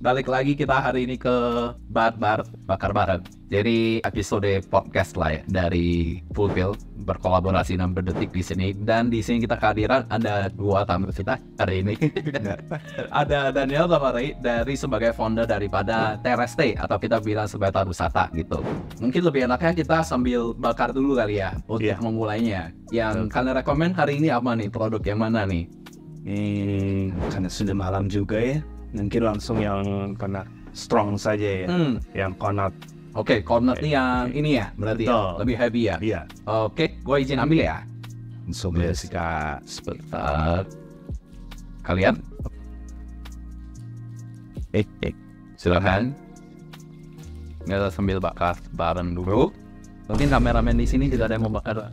balik lagi kita hari ini ke Bar Bakar Bareng. Jadi episode podcast lah ya dari Fulfill berkolaborasi 60 Detik di sini. Dan di sini kita kehadiran ada dua tamu kita hari ini. Ada Daniel sama Ray dari sebagai founder daripada TRST atau kita bilang sebagai Tarusata gitu. Mungkin lebih enaknya kita sambil bakar dulu kali ya untuk memulainya. Yang kalian rekomen hari ini apa nih? Produk yang mana nih? Karena sudah malam juga ya, mungkin langsung yang kena strong saja ya, yang konat. Oke, konat nih yang ini ya, berarti ya, lebih heavy ya. Iya. Oke, gue izin ambil ya. Langsung ya Sebentar. Kalian? Silakan. Kita sambil bakar bareng dulu. Mungkin kameramen di sini juga ada yang mau bakar.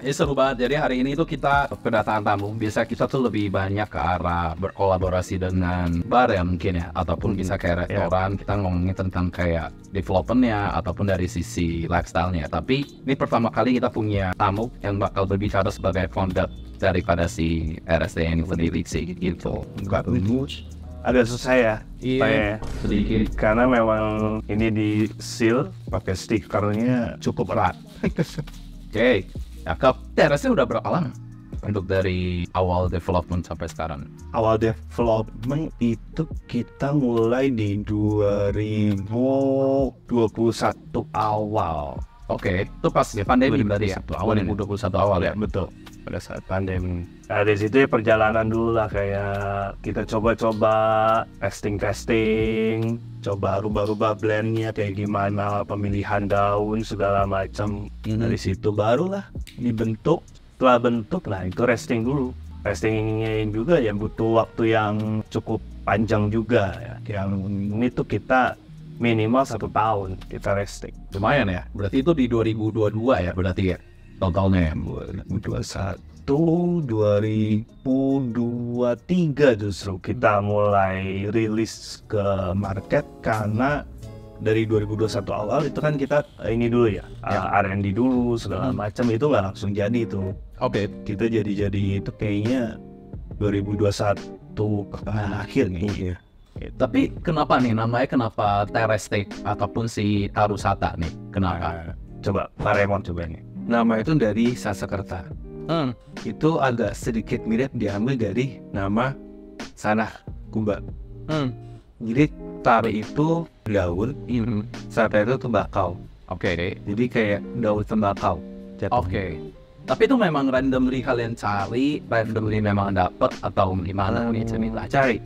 Ini seru banget. Jadi hari ini tuh kita kedatangan tamu. Biasa kita tuh lebih banyak ke arah berkolaborasi dengan bar ya mungkin ya, ataupun bisa kayak restoran. Kita ngomongin tentang kayak developmentnya ataupun dari sisi lifestyle-nya. Tapi ini pertama kali kita punya tamu yang bakal berbicara sebagai founder daripada si RST ini sendiri sih gitu. Enggak agak susah ya, sedikit karena memang ini di seal pakai stikernya cukup erat. Oke. Cakep. TRST udah berapa lama untuk dari awal development sampai sekarang? Awal development itu kita mulai di 2021 awal. Oke, itu pas pandemi berarti ya? Awal 2021 awal ya? Betul, pada saat pandemi. Nah, dari situ ya perjalanan dulu lah, kayak kita coba-coba testing, coba rubah-rubah blendnya kayak gimana, pemilihan daun segala macam. Dari situ barulah dibentuk. Setelah bentuk, nah itu resting dulu. Restingnya juga ya butuh waktu yang cukup panjang juga ya. Yang ini tuh kita minimal 1 tahun kita resting. Lumayan ya, berarti itu di 2022 ya berarti ya totalnya ya? 2023 justru kita mulai rilis ke market, karena dari 2021 awal itu kan kita ini dulu ya, R&D dulu segala macam, itu nggak langsung jadi itu. Oke. Kita jadi itu kayaknya 2021 akhir nih. Tapi kenapa nih namanya, kenapa TRST ataupun si Tarusata nih? Kenapa? Coba Pak Raymond coba nih. Nama itu dari Sanskerta. Itu agak sedikit mirip diambil dari nama Sanah Kumba. Jadi tar itu daun, sata itu tembakau. Oke. Jadi kayak daun tembakau. Oke. Tapi itu memang randomly kalian cari, randomly memang dapet atau gimana nih cerita? Cari.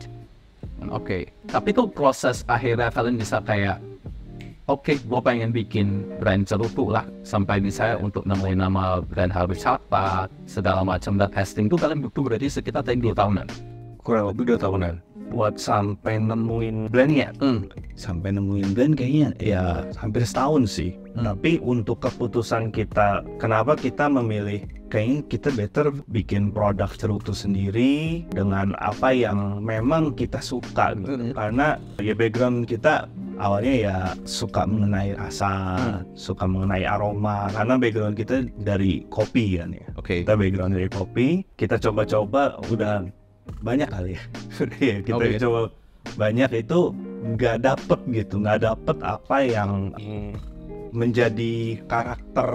Oke. Tapi tuh proses akhirnya kalian bisa kayak oke, gue pengen bikin brand cerutu lah, sampai misalnya untuk nemuin nama brand harus apa, segala macam, dan testing tuh kalian butuh berarti sekitar 2 tahunan. Kurang lebih 2 tahunan. Buat sampai nemuin blendnya, sampai nemuin blend kayaknya ya hampir setahun sih. Tapi untuk keputusan kita, kenapa kita memilih, kayaknya kita better bikin produk cerutu sendiri dengan apa yang memang kita suka gitu. Karena ya background kita awalnya ya suka mengenai rasa, suka mengenai aroma, karena background kita dari kopi kan ya. Oke. Kita background dari kopi, kita coba-coba udah banyak kali ya. Kita coba banyak, itu nggak dapet apa yang menjadi karakter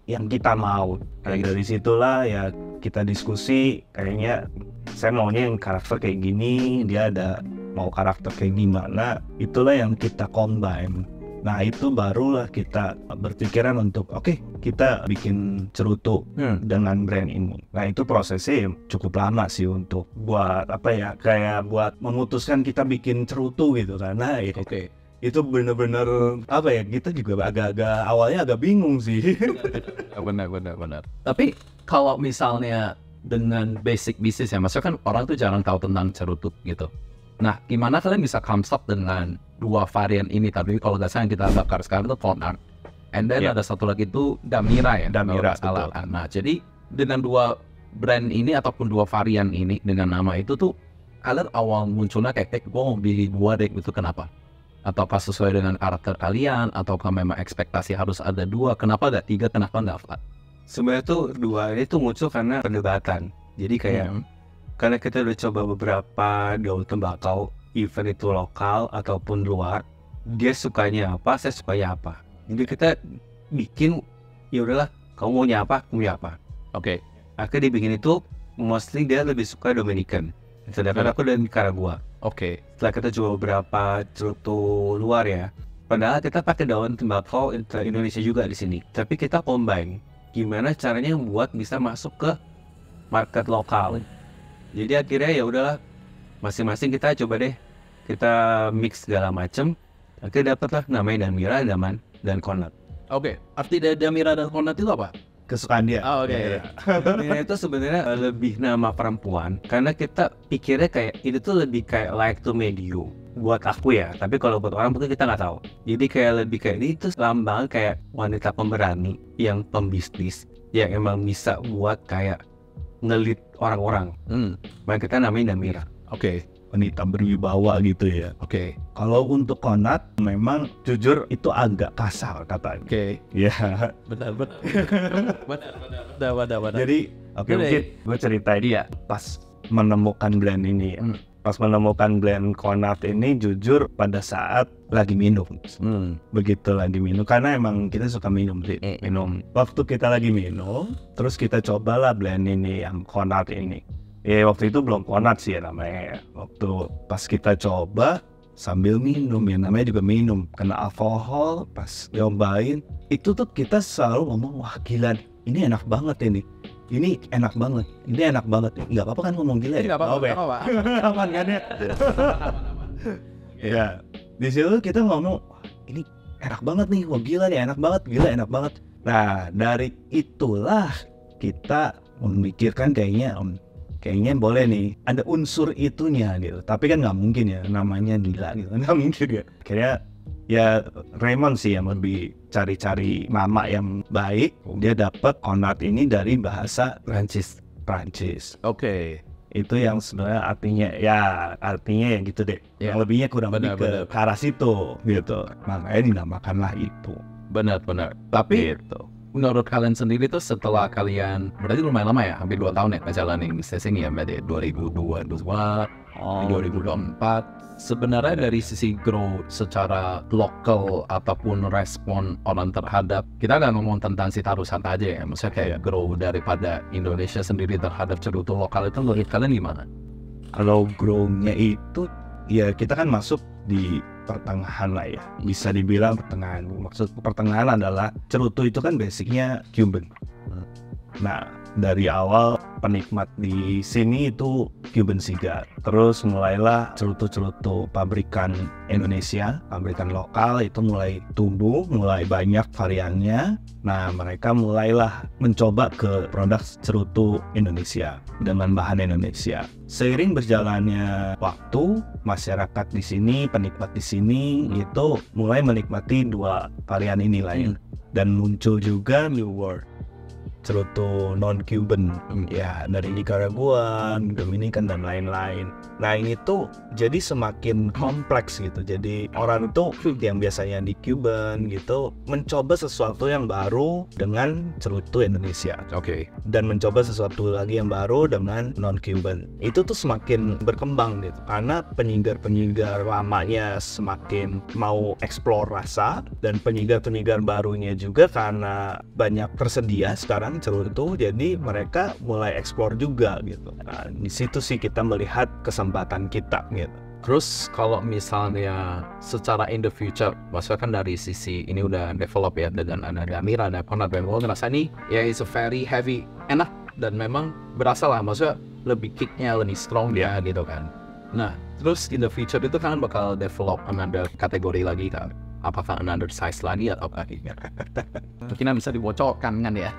yang kita mau. Dari situlah ya kita diskusi, kayaknya saya maunya yang karakter kayak gini, dia ada mau karakter kayak gimana, itulah yang kita combine. Nah itu barulah kita berpikiran untuk kita bikin cerutu dengan brand ini. Nah itu prosesnya cukup lama sih untuk buat kayak buat memutuskan kita bikin cerutu gitu, karena itu bener-bener kita juga agak-agak awalnya agak bingung sih. Benar. Tapi kalau misalnya dengan basic bisnis ya, maksudnya kan orang tuh jarang tahu tentang cerutu gitu. Nah, gimana kalian bisa come up dengan 2 varian ini? Tapi kalau nggak salah yang kita bakar sekarang itu Konart, and then ada satu lagi itu Damira ya. Damira, salah. Nah, jadi dengan 2 brand ini ataupun 2 varian ini dengan nama itu tuh, kalian awal munculnya kayak gue mau beli 2 deh, itu kenapa? Ataukah sesuai dengan karakter kalian, ataukah memang ekspektasi harus ada 2? Kenapa nggak 3? Kenapa nggak 4? Sebenarnya tuh 2 ini tuh muncul karena perdebatan. Jadi kayak karena kita udah coba beberapa daun tembakau, even itu lokal ataupun luar, dia sukanya apa, saya sukanya apa. Jadi kita bikin, ya udahlah, kamu maunya apa, aku maunya apa. Oke. Akhirnya dibikin itu, mostly dia lebih suka Dominican, sedangkan aku dari Nicaragua. Oke. Setelah kita coba beberapa cerutu luar ya, padahal kita pakai daun tembakau Indonesia juga di sini, tapi kita combine. Gimana caranya buat bisa masuk ke market lokal. Jadi akhirnya ya udahlah, masing-masing kita coba deh, kita mix segala macem. Akhirnya dapatlah namanya Damira, Daman, dan Konat. Oke. Arti dari Damira dan Konat itu apa? Kesukaan dia. Oh, oke. Iya. Damira itu sebenarnya lebih nama perempuan, karena kita pikirnya kayak itu tuh lebih kayak like to meet you. Buat aku ya, tapi kalau buat orang mungkin kita nggak tahu. Jadi kayak lebih kayak ini tuh lambang kayak wanita pemberani yang pembisnis, yang emang bisa buat kayak ngelit orang-orang. Makanya kita namanya Damira. Oke. Wanita berwibawa gitu ya. Oke. Kalau untuk Konat memang jujur itu agak kasar katanya. Oke. Ya. Benar. Benar. Jadi oke, Boleh. mungkin gue ceritain dia pas menemukan blend ini ya. Pas menemukan blend Konat ini jujur pada saat lagi minum. Begitu lagi minum karena emang kita suka minum sih. Minum. Waktu kita lagi minum, terus kita cobalah blend ini yang Konat ini. Ya waktu itu belum Konat sih ya namanya. Waktu pas kita coba sambil minum ya namanya juga minum kena alkohol, pas nyobain itu tuh kita selalu ngomong wah gila ini enak banget ini enak banget, ini enak banget. Nggak apa-apa kan ngomong gila ya? Nggak apa-apa. Aman kan ya? Ya, di situ kita ngomong, wah, ini enak banget nih, wah gila nih, enak banget, gila enak banget. Nah, dari itulah kita memikirkan kayaknya boleh nih, ada unsur itunya gitu. Tapi kan nggak mungkin ya, namanya gila gitu, nggak mungkin ya. Akhirnya ya Raymond sih yang lebih cari-cari nama yang baik. Dia dapat Konat ini dari bahasa Prancis. Oke. Itu yang sebenarnya artinya ya gitu deh. Ya. Yang lebihnya kurang lebih Benar. ke arah situ gitu. Makanya dinamakanlah itu. Benar. Tapi Gitu. menurut kalian sendiri tuh setelah kalian berarti lumayan lama ya, hampir 2 tahun ya ngejalanin bisnis ini ya, berarti 2022, 2024. Sebenarnya dari sisi grow secara lokal ataupun respon orang terhadap, kita nggak ngomong tentang si Tarusan aja ya, maksudnya kayak grow daripada Indonesia sendiri terhadap cerutu lokal itu menurut kalian gimana? Kalau grow-nya itu ya kita kan masuk di pertengahan lah ya, bisa dibilang pertengahan. Maksud pertengahan adalah cerutu itu kan basicnya Cuban. Nah dari awal penikmat di sini itu Cuban cigar. Terus mulailah cerutu-cerutu pabrikan Indonesia, pabrikan lokal itu mulai tumbuh, mulai banyak variannya. Nah mereka mulailah mencoba ke produk cerutu Indonesia dengan bahan Indonesia. Seiring berjalannya waktu, masyarakat di sini, penikmat di sini itu mulai menikmati dua varian ini lain. Dan muncul juga New World cerutu non-Cuban ya dari Nicaragua, Dominican dan lain-lain. Nah ini tuh jadi semakin kompleks gitu. Jadi orang tuh yang biasanya di Cuban gitu mencoba sesuatu yang baru dengan cerutu Indonesia. Oke. Dan mencoba sesuatu lagi yang baru dengan non-Cuban. Itu tuh semakin berkembang gitu. Karena penyigar-penyigar lamanya semakin mau explore rasa, dan penyigar-penyigar barunya juga karena banyak tersedia sekarang cerutu, jadi mereka mulai explore juga gitu. Nah, di situ sih kita melihat kesempatan kita gitu. Terus kalau misalnya secara in the future, maksudnya kan dari sisi ini udah develop ya dengan ada Damira, ada Konat, dan gue ngerasa nih ya it's a very heavy, enak dan memang berasa lah, maksudnya lebih kicknya lebih strong dia gitu kan. Nah terus in the future itu kan bakal develop another kategori lagi kan, apakah another size lagi atau apa gitu. Mungkin bisa dibocorkan kan ya.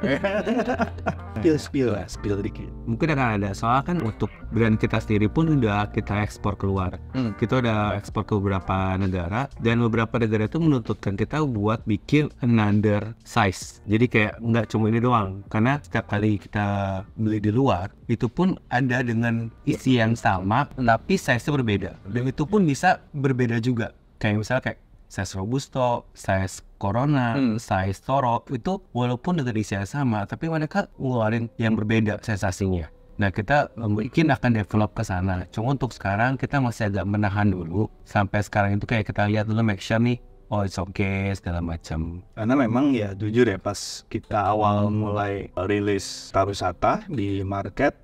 Spill dikit. Mungkin akan ada, soalnya kan untuk brand kita sendiri pun udah kita ekspor keluar. Kita udah ekspor ke beberapa negara, dan beberapa negara itu menuntutkan kita buat bikin another size. Jadi kayak nggak cuma ini doang, karena setiap kali kita beli di luar itu pun ada dengan isi yang sama tapi size-nya berbeda, dan itu pun bisa berbeda juga. Kayak misalnya kayak size Robusto, size Corona, size Toro, itu walaupun dengan isi yang sama, tapi mereka ngeluarin yang berbeda sensasinya. Nah, kita mungkin akan develop ke sana. Cuma untuk sekarang kita masih agak menahan dulu. Sampai sekarang itu kayak kita lihat dulu, make sure nih, oh it's okay, segala macam. Karena memang ya jujur ya, pas kita awal mulai rilis Tarusata di market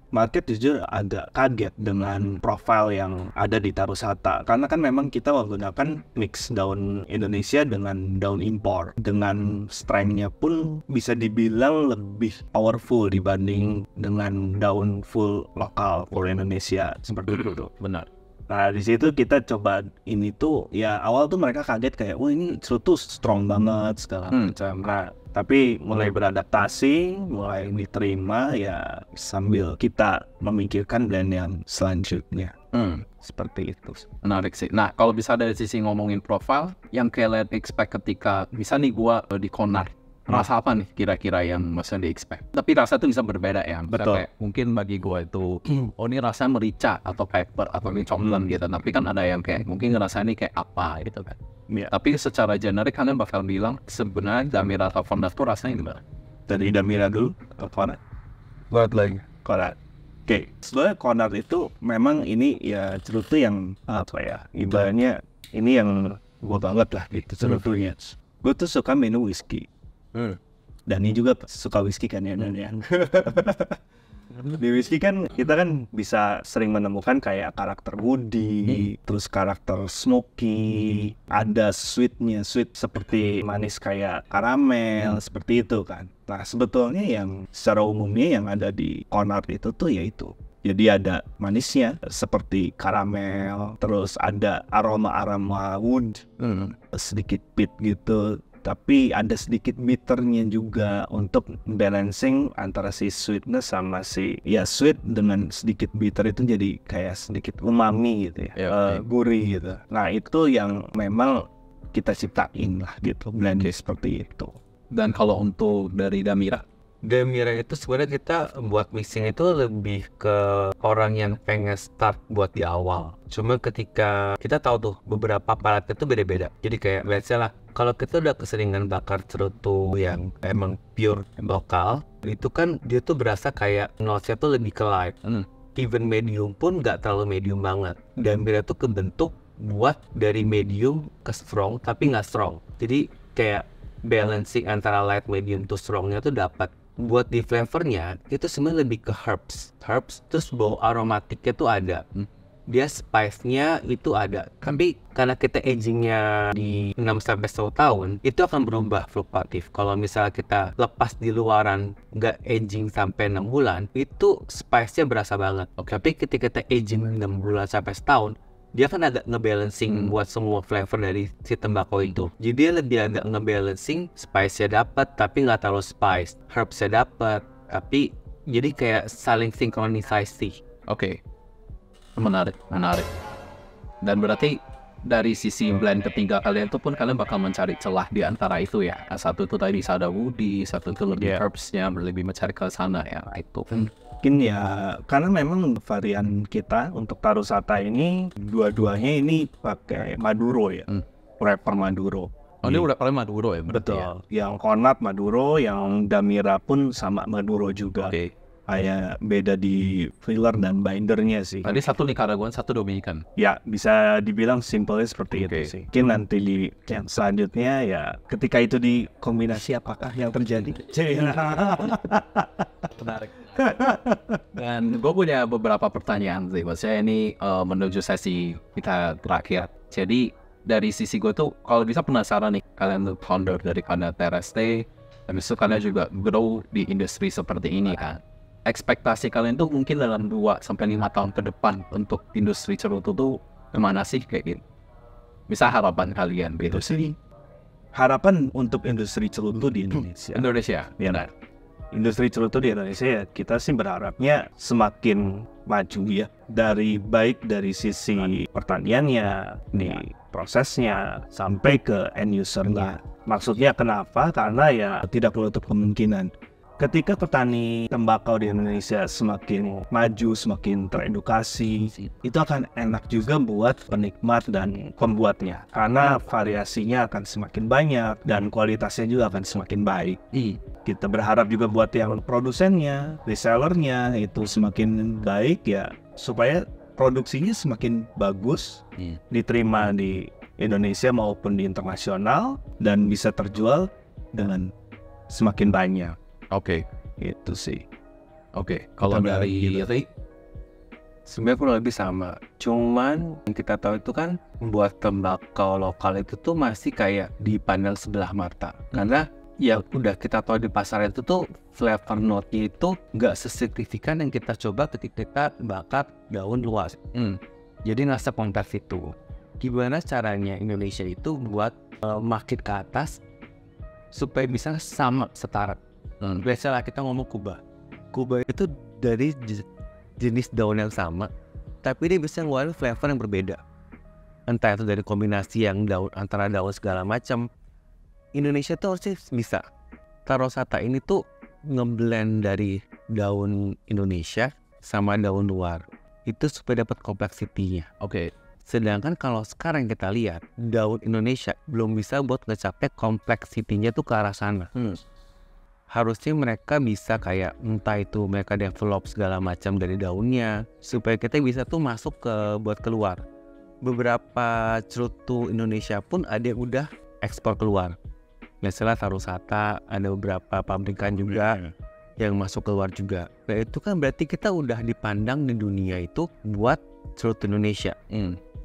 jujur agak kaget dengan profile yang ada di Tarusata. Karena kan memang kita menggunakan mix daun Indonesia dengan daun impor. Dengan strength-nya pun bisa dibilang lebih powerful dibanding dengan daun full lokal, full Indonesia seperti itu. Benar. Nah di situ kita coba ini tuh ya awal tuh mereka kaget kayak wah ini cerutu strong banget segala macam. Nah tapi mulai beradaptasi, mulai diterima ya sambil kita memikirkan blend yang selanjutnya. Seperti itu. Menarik sih. Nah kalau bisa dari sisi ngomongin profile, yang kalian expect ketika bisa nih gua di Konar, rasa apa nih kira-kira yang maksudnya di-expect? Tapi rasa itu bisa berbeda ya. Betul. Kayak, mungkin bagi gue itu, oh ini rasanya merica atau pepper atau ini coklat gitu. Tapi kan ada yang kayak mungkin rasanya kayak apa gitu kan. Yeah. Tapi secara generik kalian bakal bilang sebenarnya Damira atau Fondant tuh rasanya gimana? Dari Damira dulu atau Konrad? Buat lagi. Konrad. Oke. Sebenarnya Konrad itu memang ini ya cerutu yang apa ya? Ibaratnya ini yang gue banget lah gitu cerutunya. Gue tuh suka minum whisky. Dan ini juga suka whisky kan ya, Dan ya. Di whisky kan kita kan bisa sering menemukan kayak karakter woody, terus karakter smoky, ada sweetnya, sweet seperti manis kayak karamel, seperti itu kan. Nah sebetulnya yang secara umumnya yang ada di Konrad itu tuh yaitu. Jadi ada manisnya seperti karamel, terus ada aroma-aroma wood, sedikit pit gitu. Tapi ada sedikit bitternya juga untuk balancing antara si sweetness sama si ya sweet dengan sedikit bitter itu jadi kayak sedikit umami gitu ya, gurih gitu. Nah itu yang memang kita ciptain lah gitu, blend seperti itu. Dan kalau untuk dari Damira itu sebenarnya kita buat mixing itu lebih ke orang yang pengen start buat di awal. Cuma ketika kita tahu tuh beberapa paletnya itu beda-beda. Jadi kayak biasalah kalau kita udah keseringan bakar cerutu yang emang pure lokal, itu kan dia tuh berasa kayak notes-nya tuh lebih ke light. Even medium pun nggak terlalu medium banget. Damira tuh kebentuk buat dari medium ke strong tapi nggak strong. Jadi kayak balancing antara light, medium to strongnya tuh dapat. Buat di flavornya itu sebenarnya lebih ke herbs terus bau aromatiknya tuh ada, dia spice-nya itu ada. Tapi karena kita agingnya di 6-10 tahun itu akan berubah fluktuatif. Kalau misalnya kita lepas di luaran nggak aging sampai 6 bulan itu spice-nya berasa banget. Tapi ketika kita aging 6 bulan sampai setahun dia kan agak ngebalancing buat semua flavor dari si tembakau itu. Jadi dia lebih agak ngebalancing, spice-nya dapat tapi nggak terlalu spice, herbs-nya dapat tapi jadi kayak saling sinkronisasi. Oke. Menarik. Dan berarti dari sisi blend ketiga kalian itu pun kalian bakal mencari celah di antara itu ya. Satu itu tadi ada woody, satu itu lebih herbs-nya, lebih mencari ke sana ya. Itu mungkin ya karena memang varian kita untuk Tarusata ini dua-duanya ini pakai Maduro ya, wrapper Maduro. Oh ini udah paling Maduro ya? Betul. Ya? Yang Konrad Maduro, yang Damira pun sama Maduro juga. Oke. Kayak beda di filler dan bindernya sih. Tadi satu Nicaraguan, satu Dominican. Ya bisa dibilang simpelnya seperti itu sih. Mungkin nanti di yang selanjutnya ya ketika itu dikombinasi apakah yang terjadi? Menarik. Dan gue punya beberapa pertanyaan sih. Maksudnya ini menuju sesi kita terakhir. Jadi dari sisi gue tuh kalau bisa penasaran nih, kalian tuh founder dari TRST, dan itu kalian juga grow di industri seperti ini kan. Ekspektasi kalian tuh mungkin dalam 2-5 tahun ke depan untuk industri cerutu tuh kemana sih kayak gitu? Bisa harapan kalian gitu sih? Harapan untuk industri cerutu di Indonesia. Ya. Nah, industri cerutu di Indonesia ya kita sih berharapnya semakin maju ya. Baik dari sisi pertaniannya, nih prosesnya sampai ke end user-nya. Maksudnya kenapa? Karena ya tidak menutup kemungkinan ketika petani tembakau di Indonesia semakin maju, semakin teredukasi, itu akan enak juga buat penikmat dan pembuatnya. Karena variasinya akan semakin banyak dan kualitasnya juga akan semakin baik. Kita berharap juga buat yang produsennya, resellernya itu semakin baik ya, supaya produksinya semakin bagus, diterima di Indonesia maupun di internasional, dan bisa terjual dengan semakin banyak. Oke. Itu sih. Oke. Kalau Kita dari Ri, Sebenarnya kurang lebih sama. Cuman yang kita tahu itu kan buat tembakau lokal itu tuh masih kayak dipandang sebelah mata. Karena ya udah kita tahu di pasar itu tuh flavor note-nya itu nggak sesignifikan yang kita coba ketika kita bakar daun luas. Jadi nggak sekompleks itu. Gimana caranya Indonesia itu buat makin ke atas supaya bisa sama setara. Biasalah kita ngomong Kuba. Kuba itu dari jenis daun yang sama, tapi dia bisa ngeluarin flavor yang berbeda. Entah itu dari kombinasi yang daun antara daun segala macam. Indonesia tuh harusnya bisa. Tarosata ini tuh ngeblend dari daun Indonesia sama daun luar. Itu supaya dapat kompleksitinya. oke. Sedangkan kalau sekarang kita lihat, daun Indonesia belum bisa buat ngecapai kompleksitinya tuh ke arah sana. Harusnya mereka bisa kayak entah itu mereka develop segala macam dari daunnya supaya kita bisa tuh masuk ke buat keluar. Beberapa cerutu Indonesia pun ada yang udah ekspor keluar. Misalnya Tarosata, ada beberapa pabrikan juga yang masuk keluar juga. Nah itu kan berarti kita udah dipandang di dunia itu buat cerutu Indonesia.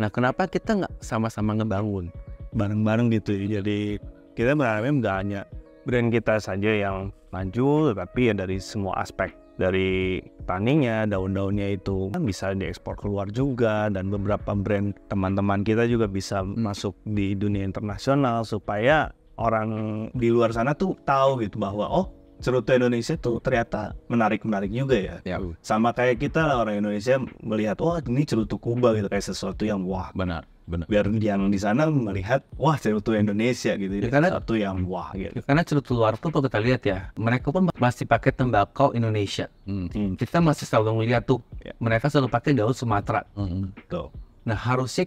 Nah kenapa kita nggak sama-sama ngebangun? Bareng-bareng gitu. Jadi kita berharapnya nggak hanya brand kita saja yang maju, tapi ya dari semua aspek, dari taninya, daun-daunnya itu kan bisa diekspor keluar juga, dan beberapa brand teman-teman kita juga bisa masuk di dunia internasional supaya orang di luar sana tuh tahu gitu bahwa oh cerutu Indonesia tuh ternyata menarik-menarik juga ya. Sama kayak kita lah, orang Indonesia melihat wah ini cerutu Kuba gitu, kayak sesuatu yang wah, Benar. biar yang di sana melihat wah cerutu Indonesia gitu. Ya, karena sesuatu yang wah gitu. karena cerutu luar tuh kalau kita lihat ya, mereka pun masih pakai tembakau Indonesia. Kita masih selalu ngeliat tuh, mereka selalu pakai daun Sumatera. Tuh. Nah harusnya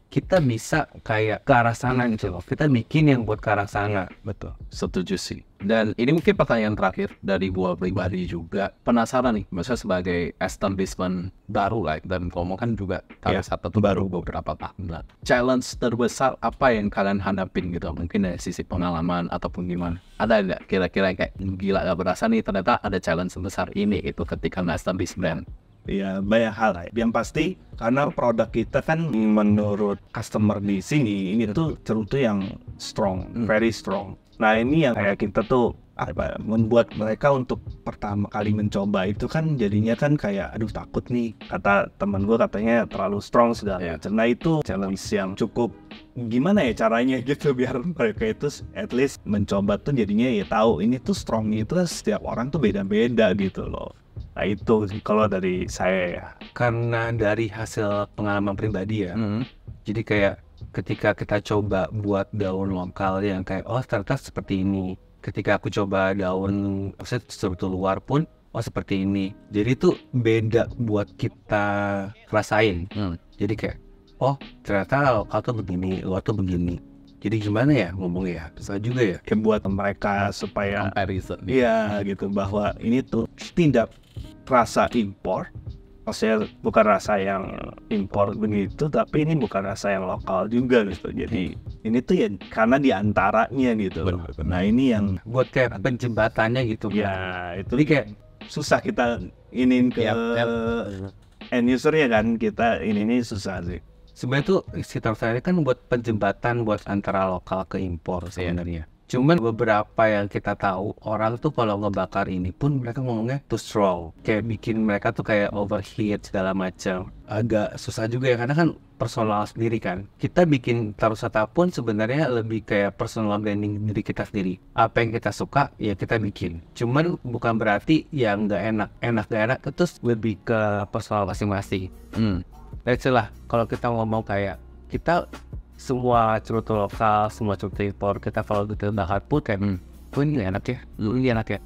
kita bisa kayak ke arah sana gitu loh. Kita bikin yang buat ke arah sana. Betul. Setuju sih. Dan ini mungkin pertanyaan terakhir dari gua pribadi juga. Penasaran nih, maksudnya sebagai establishment baru lah, dan ngomong kan juga Tarosata tuh baru beberapa tahun lah. Challenge terbesar apa yang kalian hadapin gitu? Mungkin dari sisi pengalaman ataupun gimana? Ada nggak kira-kira kayak gila gak berasa nih ternyata ada challenge sebesar ini itu ketika establish brand? Ya banyak hal lah. Yang pasti karena produk kita kan menurut customer di sini ini tuh cerutu yang strong, very strong. Nah ini yang kayak kita tuh membuat mereka untuk pertama kali mencoba itu kan jadinya kan kayak aduh takut nih, kata teman gue katanya terlalu strong segala macam. Nah itu challenge yang cukup gimana ya caranya gitu biar mereka itu at least mencoba tuh jadinya ya tahu ini tuh strong itu setiap orang tuh beda-beda gitu loh. Nah itu sih kalau dari saya ya. Karena dari hasil pengalaman pribadi ya. Jadi kayak ketika kita coba buat daun lokal yang kayak oh ternyata seperti ini. Ketika aku coba daun maksudnya cerutu luar pun oh seperti ini. Jadi itu beda buat kita rasain. Jadi kayak oh ternyata lokal tuh begini, luar tuh begini. Jadi gimana ya ngomongnya ya? Bisa juga ya. Ya buat mereka supaya Comparison. iya gitu bahwa ini tuh tidak rasa impor. Maksudnya bukan rasa yang impor begitu, tapi ini bukan rasa yang lokal juga gitu. Jadi ini tuh ya karena diantaranya gitu. Benar. Nah ini yang Buat kayak penjembatannya gitu. ya itu Jadi kayak susah kita iniin ke end user ya kan, kita ini susah sih. sebenarnya tuh sekitar saya kan buat penjembatan buat antara lokal ke impor sebenarnya. Cuman beberapa yang kita tahu orang tuh kalau ngebakar ini pun mereka ngomongnya too strong, kayak bikin mereka tuh kayak overheat segala macam. Agak susah juga ya karena kan personal sendiri kan. Kita bikin Tarosata pun sebenarnya lebih kayak personal branding diri kita sendiri. Apa yang kita suka ya kita bikin. Cuman bukan berarti yang nggak enak gak enak itu lebih ke personal masing-masing. Let's say lah kalau kita ngomong kayak kita semua cerutu lokal, semua cerutu impor kita kalau kita bakar pun kayak ini enak ya, ini enak ya.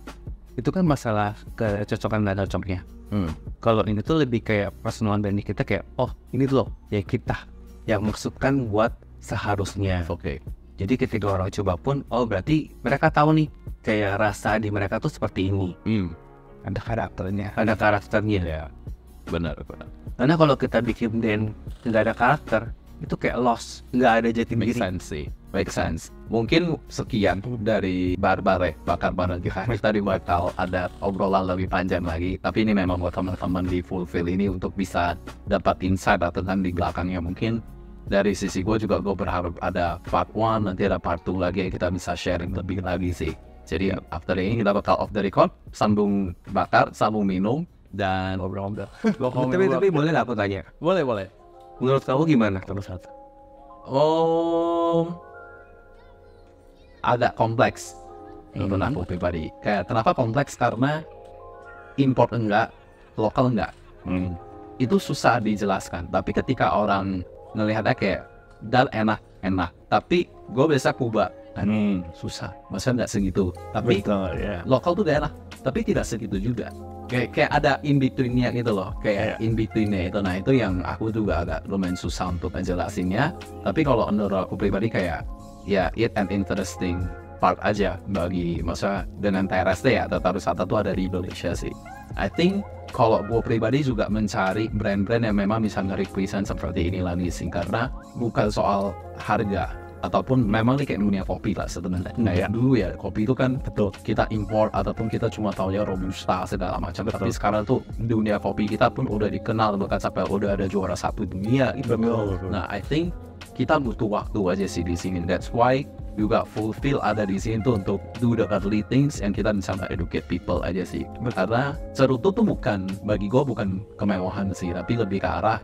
itu kan masalah kecocokan dan cocoknya. Kalau ini tuh lebih kayak personal branding kita, kayak oh ini loh ya kita yang maksudkan buat seharusnya. Oke. Jadi ketika orang coba pun, oh berarti mereka tahu nih kayak rasa di mereka tuh seperti ini. Ada karakternya ya. Benar. Karena kalau kita bikin brand nggak ada karakter, itu kayak lost, nggak ada jati Make diri. sense sih. Make sense. Mungkin sekian dari bakar bareng kita. Tadi bakal ada obrolan lebih panjang lagi. Tapi ini memang buat teman-teman di Fulfill ini untuk bisa dapat insight atau kan di belakangnya. Mungkin dari sisi gue juga, gue berharap ada part 1, nanti ada part 2 lagi yang kita bisa sharing lebih lagi sih. Jadi after ini kita bakal off the record, sambung bakar, sambung minum, dan ngobrol-ngobrol. Tapi boleh nggak aku tanya? Boleh. Menurut kamu gimana terus satu? Agak kompleks menurut aku pribadi. Kayak kenapa kompleks? Karena import enggak, lokal enggak. Itu susah dijelaskan. Tapi ketika orang ngelihatnya kayak dan enak, tapi gue bisa kubah, susah. Maksudnya nggak segitu. Tapi lokal tuh enak, tapi tidak segitu juga. Kayak ada in betweennya gitu loh, kayak in betweennya itu. Nah itu yang aku juga agak lumayan susah untuk ngejelasinnya. Tapi kalau menurut aku pribadi kayak ya it an interesting part aja bagi masa dengan TRST ya, Tata Wisata tuh ada di Indonesia sih. I think kalau gue pribadi juga mencari brand-brand yang memang bisa nge-represent seperti ini lagi sih, karena bukan soal harga ataupun memang nih kayak dunia kopi lah sebenarnya. Kayak dulu ya kopi itu kan betul kita import ataupun kita cuma tahu ya Robusta segala macam. Tapi sekarang tuh dunia kopi kita pun udah dikenal bahkan sampai udah ada juara 1 dunia gitu. Nah I think kita butuh waktu aja sih di sini. That's why juga Fulfill ada di sini tuh untuk do the early things yang kita bisa educate people aja sih. Karena cerutu tuh bukan, bagi gue bukan kemewahan sih, tapi lebih ke arah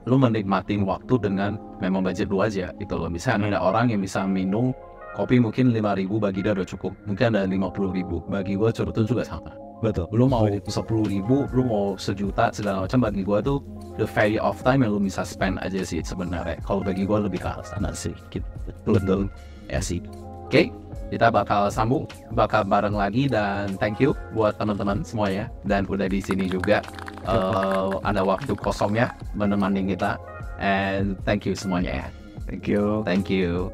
lu menikmatin waktu dengan memang budget lu aja gitu loh. Misalnya ada orang yang bisa minum kopi mungkin 5.000, bagi dia udah cukup. Mungkin ada 50.000, bagi gue cerutu juga sama. Betul. Lu mau 10.000, lu mau 1 juta segala macam, bagi gue tuh the value of time yang lu bisa spend aja sih sebenarnya. Kalau bagi gue lebih ke arah sana sih gitu. Betul ya sih. Oke, kita bakal sambung, bakal bareng lagi, dan thank you buat teman-teman semuanya dan udah di sini juga ada waktu kosongnya menemani kita, and thank you semuanya ya. Thank you. Thank you.